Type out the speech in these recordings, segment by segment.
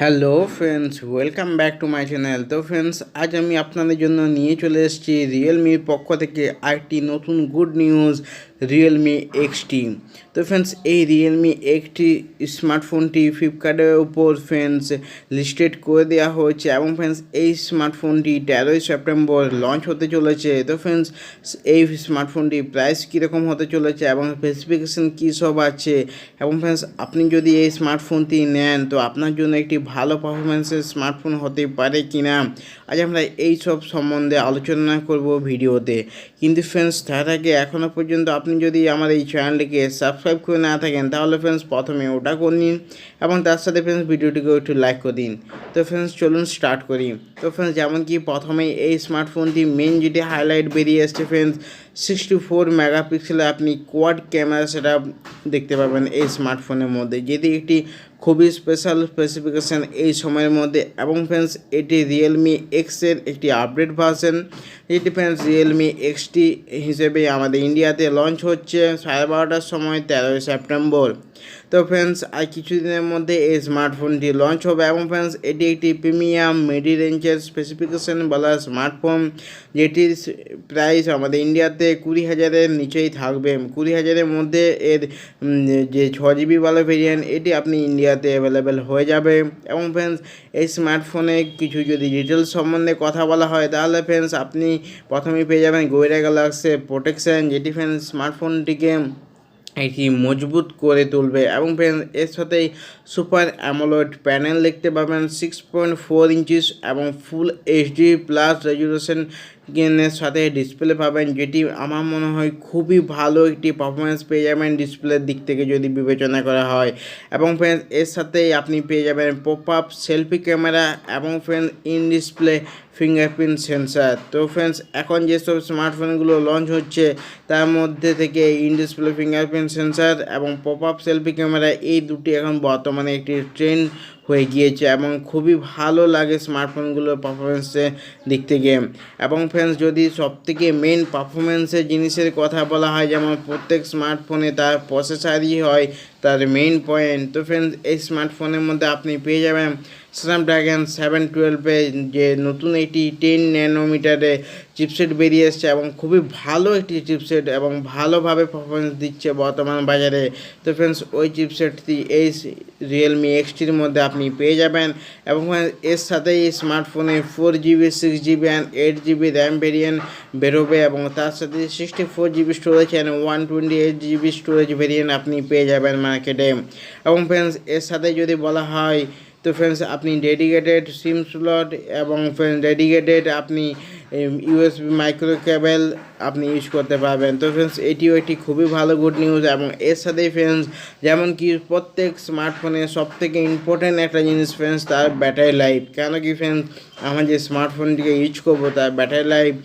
Hello friends, welcome back to my channel. তো friends, আজ আমি আপনাদের জন্য নিয়ে চলে এসেছি রিয়েলমির পক্ষ থেকে আরেকটি নতুন গুড নিউজ, রিয়েলমি এক্সটি। তো ফ্রেন্ডস, এই রিয়েলমি এক্সটি স্মার্টফোনটি ফ্লিপকার্টের উপর ফ্রেন্ডস লিস্টেড করে দেওয়া হয়েছে এবং ফ্রেন্ডস এই স্মার্টফোনটি 13 সেপ্টেম্বর লঞ্চ হতে চলেছে। তো ফ্রেন্ডস, এই স্মার্টফোনটি প্রাইস কীরকম হতে চলেছে এবং স্পেসিফিকেশন কী সব আছে, এবং ফ্রেন্ডস আপনি যদি এই স্মার্টফোনটি নেন তো আপনার জন্য একটি ভালো পারফরমেন্সের স্মার্টফোন হতে পারে কি না, আজ আমরা এই সব সম্বন্ধে আলোচনা করব ভিডিওতে। কিন্তু ফ্রেন্ডস, তার আগে এখনও পর্যন্ত আপনি যদি আমার এই চ্যানেলটিকে সাবস্ক্রাইব করে না থাকেন তাহলে ফ্রেন্ডস প্রথমে ওটা করে নিন এবং তার সাথে ফ্রেন্ডস ভিডিওটিকে একটু লাইক করে দিন। তো ফ্রেন্ডস চলুন স্টার্ট করি। তো ফ্রেন্ডস, যেমন কি প্রথমেই এই স্মার্টফোনটি মেন যেটি হাইলাইট বেরিয়ে এসছে ফ্রেন্ডস, 64 মেগাপিক্সেলে আপনি কোয়াড ক্যামেরা সেটা দেখতে পাবেন এই স্মার্টফোনের মধ্যে, যেটি একটি খুবই স্পেশাল স্পেসিফিকেশান এই সময়ের মধ্যে। এবং ফ্রেন্ডস এটি রিয়েলমি এক্সের একটি আপডেট ভার্সন, যেটি ফ্রেন্ডস রিয়েলমি এক্সটি হিসেবে আমাদের ইন্ডিয়াতে লঞ্চ হচ্ছে 12:30টার সময় 13 সেপ্টেম্বর। তো ফ্রেন্ডস, আর কিছুদিনের মধ্যে এই স্মার্টফোনটি লঞ্চ হবে এবং ফ্রেন্ডস এটি একটি প্রিমিয়াম মিডি রেঞ্জের স্পেসিফিকেশান বলা স্মার্টফোন, যেটির প্রাইস আমাদের ইন্ডিয়াতে 20,000-এর নিচেই থাকবে। 20,000-এর মধ্যে এর যে 6GB ওয়ালা ভেরিয়েন্ট এটি আপনি ইন্ডিয়াতে অ্যাভেলেবেল হয়ে যাবে। এবং ফ্রেন্ডস এই স্মার্টফোনে কিছু যদি ডিটেলস সম্বন্ধে কথা বলা হয় তাহলে ফ্রেন্ডস আপনি প্রথমেই পেয়ে যাবেন গোরিলা গ্লাসের প্রোটেকশান, যেটি ফ্রেন্ডস স্মার্টফোনটিকে এটি মজবুত করে তুলবে। এবং ফ্রেন্ডস এর সাথেই সুপার অ্যামোলেড প্যানেল দেখতে পাবেন 6.4 ইঞ্চিস এবং ফুল এইচডি প্লাস রেজুলেশন গেনের সাথে ডিসপ্লে পাবেন, যেটি আমার মনে হয় খুবই ভালো একটি পারফরমেন্স পেয়ে যাবেন ডিসপ্লের দিক থেকে যদি বিবেচনা করা হয়। এবং ফ্রেন্ডস এর সাথেই আপনি পেয়ে যাবেন পপ আপ সেলফি ক্যামেরা এবং friends in display fingerprint sensor. তো ফ্রেন্ডস এখন যেসব স্মার্টফোনগুলো লঞ্চ হচ্ছে তার মধ্যে থেকে ইন ডিসপ্লে ফিঙ্গারপ্রিন্ট সেন্সার এবং পপ আপ সেলফি ক্যামেরা, এই দুটি এখন বর্তমানে একটি ট্রেন্ড হয়ে গিয়েছে এবং খুবই ভালো লাগে স্মার্টফোনগুলোর পারফরমেন্সের দিক থেকে। এবং ফ্রেন্ডস যদি সবথেকে মেন পারফরমেন্সের জিনিসের কথা বলা হয়, যেমন প্রত্যেক স্মার্টফোনে তার প্রসেসরই হয় তার মেইন পয়েন্ট। তো ফ্রেন্ডস এই স্মার্টফোনের মধ্যে আপনি পেয়ে যাবেন স্ন্যাপড্রাগন 712 যে নতুন একটি 10 ন্যানোমিটারে চিপসেট বেরিয়ে এসছে এবং খুবই ভালো একটি চিপসেট এবং ভালোভাবে পারফরমেন্স দিচ্ছে বর্তমান বাজারে। তো ফ্রেন্ডস ওই চিপসেটটি এই রিয়েলমি এক্সটির মধ্যে আপনি পেয়ে যাবেন। এবং এর সাথে এই স্মার্টফোনে 4GB 6GB and 8GB RAM variant বেরোবে এবং তার সাথে 64GB storage and 128GB storage variant আপনি পেয়ে যাবেন মার্কেটে। এবং ফ্রেন্ডস এর সাথে যদি বলা হয় তো ফ্রেন্ডস আপনি ডেডিকেটেড সিম স্লট এবং ডেডিকেটেড আপনি ইউএসবি মাইক্রো কেবল আপনি ইউজ করতে পারবেন। তো ফ্রেন্ডস এটিও একটি খুবই ভালো গুড নিউজ। এবং এর সাথেই ফ্রেন্ডস যেমন কি প্রত্যেক স্মার্টফোনে সবথেকে ইম্পর্ট্যান্ট একটা জিনিস ফ্রেন্ডস তার ব্যাটারি লাইফ। কেন কি ফ্রেন্ডস আমরা যে স্মার্টফোনটিকে ইউজ করবো তার ব্যাটারি লাইফ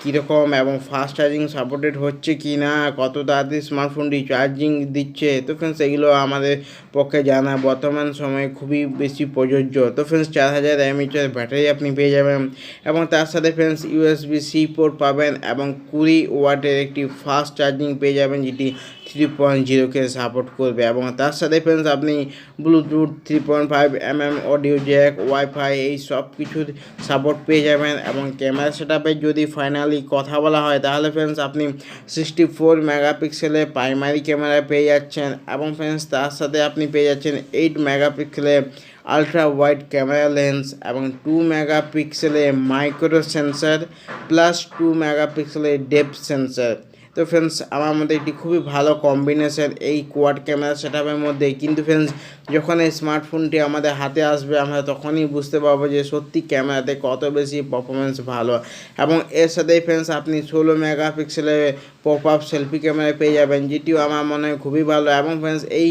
কীরকম এবং ফাস্ট চার্জিং সাপোর্টেড হচ্ছে কি না, কত তাড়াতাড়ি স্মার্টফোনটি চার্জিং দিচ্ছে, তো ফ্রেন্ডস এগুলো আমাদের পক্ষে জানা বর্তমান সময়ে খুবই বেশি প্রযোজ্য। তো ফ্রেন্ডস 4000 mAh ব্যাটারি আপনি পেয়ে যাবেন এবং তার সাথে ফ্রেন্ডস USB-C পোর্ট পাবেন এবং 20 ওয়াটের একটি ফাস্ট চার্জিং পেয়ে যাবেন, যেটি 3.0কে সাপোর্ট করবে। এবং তার সাথে ফ্রেন্ডস আপনি Bluetooth 3.5mm audio Jack, wifi এই সব কিছুর সাপোর্ট পেয়ে যাবেন। এবং ক্যামেরা সেটআপের যদি ফাইনালি কথা বলা হয় তাহলে ফ্রেন্ডস আপনি 64 মেগাপিক্সেলের প্রাইমারি ক্যামেরা পেয়ে যাচ্ছেন এবং ফ্রেন্ডস তার সাথে আপনি পেয়ে যাচ্ছেন 8 মেগাপিক্সেলের আলট্রা ওয়াইড ক্যামেরা লেন্স এবং 2 মেগাপিক্সেলের মাইক্রো সেন্সার প্লাস 2 মেগাপিক্সেলের ডেপথ সেন্সার। তো ফ্রেন্ডস আমার মধ্যে একটি খুবই ভালো কম্বিনেশন এই কোয়াড ক্যামেরা সেটআপের মধ্যে। কিন্তু ফ্রেন্ডস যখন এই স্মার্টফোনটি আমাদের হাতে আসবে আমরা তখনই বুঝতে পারবো যে সত্যি ক্যামেরাতে কত বেশি পারফরমেন্স ভালো। এবং এর সাথেই ফ্রেন্ডস আপনি 16 মেগাপিক্সেলের পপ আপ সেলফি ক্যামেরা পেয়ে যাবেন, যেটিও আমার মনে হয় খুবই ভালো। এবং ফ্রেন্ডস এই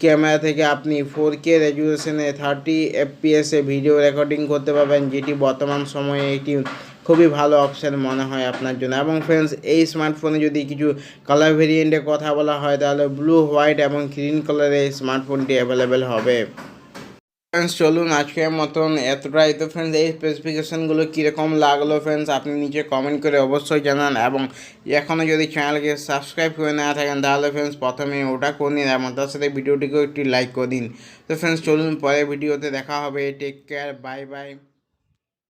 ক্যামেরা থেকে আপনি 4K রেজুলেশনে 30 FPS ভিডিও রেকর্ডিং করতে পারবেন, যেটি বর্তমান সময়ে একটি খুবই ভালো অপশান মনে হয় আপনার জন্য। এবং ফ্রেন্ডস এই স্মার্টফোনে যদি কিছু কালার ভেরিয়েন্টের কথা বলা হয় তাহলে ব্লু, হোয়াইট এবং গ্রিন কালারে এই স্মার্টফোনটি অ্যাভেলেবেল হবে। ফ্রেন্ডস চলুন আজকের মতন এতটাই। তো ফ্রেন্ডস এই স্পেসিফিকেশানগুলো কীরকম লাগলো ফ্রেন্ডস আপনি নিচে কমেন্ট করে অবশ্যই জানান, এবং এখনও যদি চ্যানেলকে সাবস্ক্রাইব করে না থাকেন তাহলে ফ্রেন্ডস প্রথমে ওটা করে নিন এবং তার সাথে ভিডিওটিকেও একটি লাইক করে দিন। তো ফ্রেন্ডস চলুন পরের ভিডিওতে দেখা হবে। Take care, bye by.